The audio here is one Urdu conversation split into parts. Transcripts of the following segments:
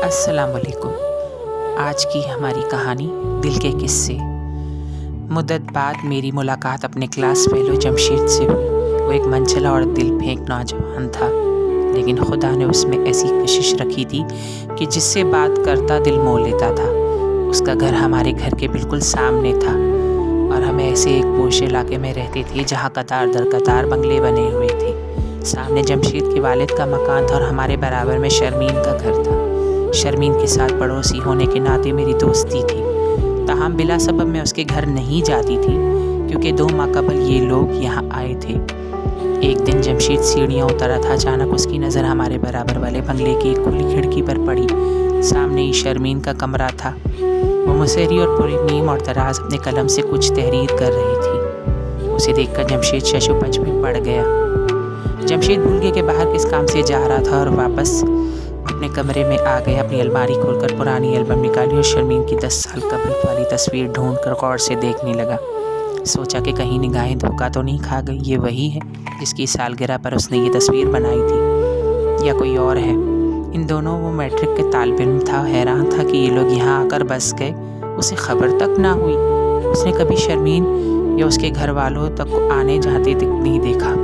السلام علیکم۔ آج کی ہماری کہانی دل کے قصے۔ مدت بعد میری ملاقات اپنے کلاس فیلو جمشید سے ہوئی۔ وہ ایک منچلا اور دل پھینک نوجوان تھا، لیکن خدا نے اس میں ایسی کشش رکھی تھی کہ جس سے بات کرتا دل مول لیتا تھا۔ اس کا گھر ہمارے گھر کے بالکل سامنے تھا اور ہم ایسے ایک پوش علاقے میں رہتے تھے جہاں قطار در قطار بنگلے بنے ہوئے تھے۔ سامنے جمشید کے والد کا مکان تھا اور ہمارے برابر میں شرمین کا گھر تھا۔ شرمین کے ساتھ پڑوسی ہونے کے ناطے میری دوستی تھی، تاہم بلا سبب میں اس کے گھر نہیں جاتی تھی کیونکہ 2 ماہ قبل یہ لوگ یہاں آئے تھے۔ ایک دن جمشید سیڑھیاں اترا تھا، اچانک اس کی نظر ہمارے برابر والے بنگلے کی ایک کھلی کھڑکی پر پڑی۔ سامنے ہی شرمین کا کمرہ تھا۔ وہ مسحری اور پوری نیم اور دراز اپنے قلم سے کچھ تحریر کر رہی تھی۔ اسے دیکھ کر جمشید شش و پنج میں پڑ گیا۔ جمشید بھول گیا کہ باہر کس کام سے جا رہا تھا اور واپس اپنے کمرے میں آ گیا۔ اپنی الماری کھول کر پرانی البم نکالی اور شرمین کی 10 سال قبل والی تصویر ڈھونڈ کر غور سے دیکھنے لگا۔ سوچا کہ کہیں نگاہیں دھوکہ تو نہیں کھا گئی، یہ وہی ہے جس کی سالگرہ پر اس نے یہ تصویر بنائی تھی یا کوئی اور ہے۔ ان دونوں وہ میٹرک کے طالب علم تھا، حیران تھا کہ یہ لوگ یہاں آ کر بس گئے، اسے خبر تک نہ ہوئی۔ اس نے کبھی شرمین یا اس کے گھر والوں تک آنے جاتے نہیں دیکھا۔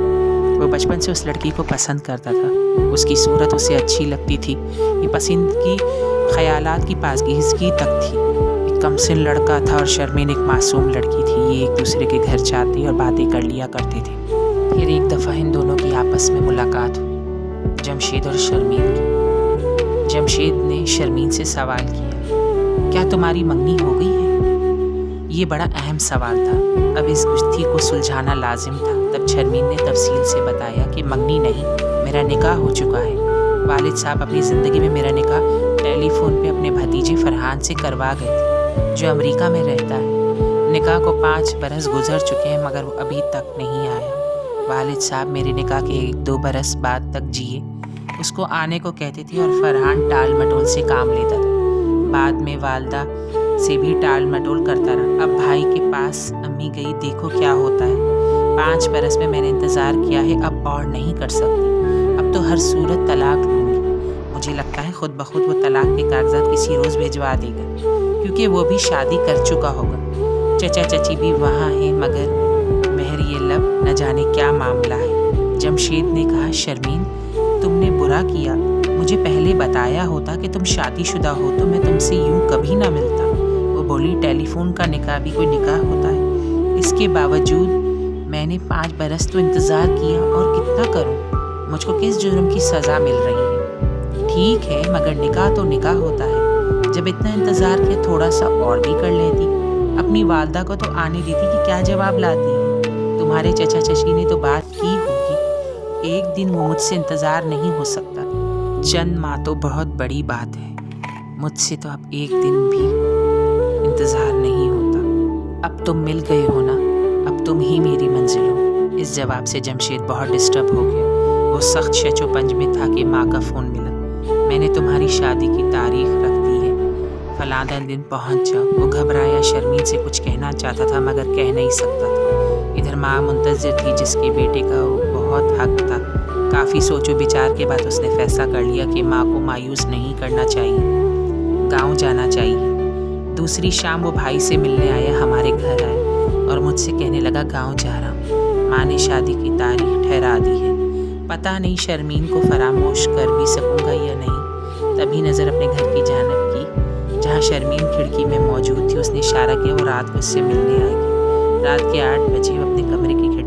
وہ بچپن سے اس لڑکی کو پسند کرتا تھا، اس کی صورت اسے اچھی لگتی تھی۔ یہ پسند کی خیالات کی پاکیزگی تک تھی۔ ایک کم سن لڑکا تھا اور شرمین ایک معصوم لڑکی تھی۔ یہ ایک دوسرے کے گھر جاتے اور باتیں کر لیا کرتے تھے۔ پھر ایک دفعہ ان دونوں کی آپس میں ملاقات ہوئی، جمشید اور شرمین کی۔ جمشید نے شرمین سے سوال کیا، کیا تمہاری منگنی ہو گئی ہے؟ یہ بڑا اہم سوال تھا، اب اس گتھی کو سلجھانا لازم تھا۔ تب شرمین نے تفصیل سے بتایا کہ منگنی نہیں، میرا نکاح ہو چکا ہے۔ والد صاحب اپنی زندگی میں میرا نکاح ٹیلی فون پہ اپنے بھتیجے فرحان سے کروا گئے تھے، جو امریکہ میں رہتا ہے۔ نکاح کو 5 برس گزر چکے ہیں مگر وہ ابھی تک نہیں آیا۔ والد صاحب میرے نکاح کے 1-2 برس بعد تک جیے، اس کو آنے کو کہتے تھے اور فرحان ٹال مٹول سے کام لیتا تھا۔ بعد میں والدہ سے بھی ٹال مٹول کرتا رہا۔ اب بھائی کے پاس امی گئی، دیکھو کیا ہوتا ہے۔ 5 برس میں میں نے انتظار کیا ہے، اب اور نہیں کر سکتی۔ اب تو ہر صورت طلاق لوں گی۔ مجھے لگتا ہے خود بخود وہ طلاق کے کاغذات کسی روز بھجوا دے گا کیونکہ وہ بھی شادی کر چکا ہوگا۔ چچا چچی بھی وہاں ہیں مگر مہر یہ لب نہ جانے کیا معاملہ ہے۔ جمشید نے کہا، شرمین تم نے برا کیا، مجھے پہلے بتایا ہوتا کہ تم شادی شدہ ہو تو میں تم سے یوں کبھی نہ ملتا۔ وہ بولی، ٹیلی فون کا نکاح بھی کوئی نکاح ہوتا ہے؟ اس کے باوجود میں نے 5 برس تو انتظار کیا، اور کتنا کروں؟ مجھ کو کس جرم کی سزا مل رہی ہے؟ ٹھیک ہے مگر نکاح تو نکاح ہوتا ہے۔ جب اتنا انتظار کیا تھوڑا سا اور بھی کر لیتی، اپنی والدہ کو تو آنے دیتی کہ کیا جواب لاتی ہے۔ تمہارے چچا چچی نے تو بات کی ہوگی، ایک دن وہ مجھ سے انتظار نہیں ہو سکتا، چند ماہ تو بہت بڑی بات ہے، مجھ سے تو اب ایک دن بھی انتظار نہیں ہوتا۔ اب تم مل گئے ہو نا، اب تم ہی میری منزل ہو۔ اس جواب سے جمشید بہت ڈسٹرب ہو گیا۔ وہ سخت شچ و پنج میں تھا کہ ماں کا فون ملا، میں نے تمہاری شادی کی تاریخ رکھ دی ہے، فلاں دن پہنچ جاؤ۔ وہ گھبرایا، شرمین سے کچھ کہنا چاہتا تھا مگر کہہ نہیں سکتا تھا۔ ادھر ماں منتظر تھی جس کے بیٹے کا وہ بہت حق تھا۔ کافی سوچ و بچار کے بعد اس نے فیصلہ کر لیا کہ ماں کو مایوس نہیں کرنا چاہیے، گاؤں جانا چاہیے۔ دوسری شام وہ بھائی سے ملنے آیا، ہمارے گھر آیا اور مجھ سے کہنے لگا، گاؤں جا رہا ہوں، ماں نے شادی کی تاریخ ٹھہرا دی ہے، پتہ نہیں شرمین کو فراموش کر بھی سکوں گا یا نہیں۔ تبھی نظر اپنے گھر کی جانب کی جہاں شرمین کھڑکی میں موجود تھی۔ اس نے اشارہ کیا وہ رات کو اس سے ملنے آئے گی۔ رات کے 8 بجے وہ اپنے کمرے کی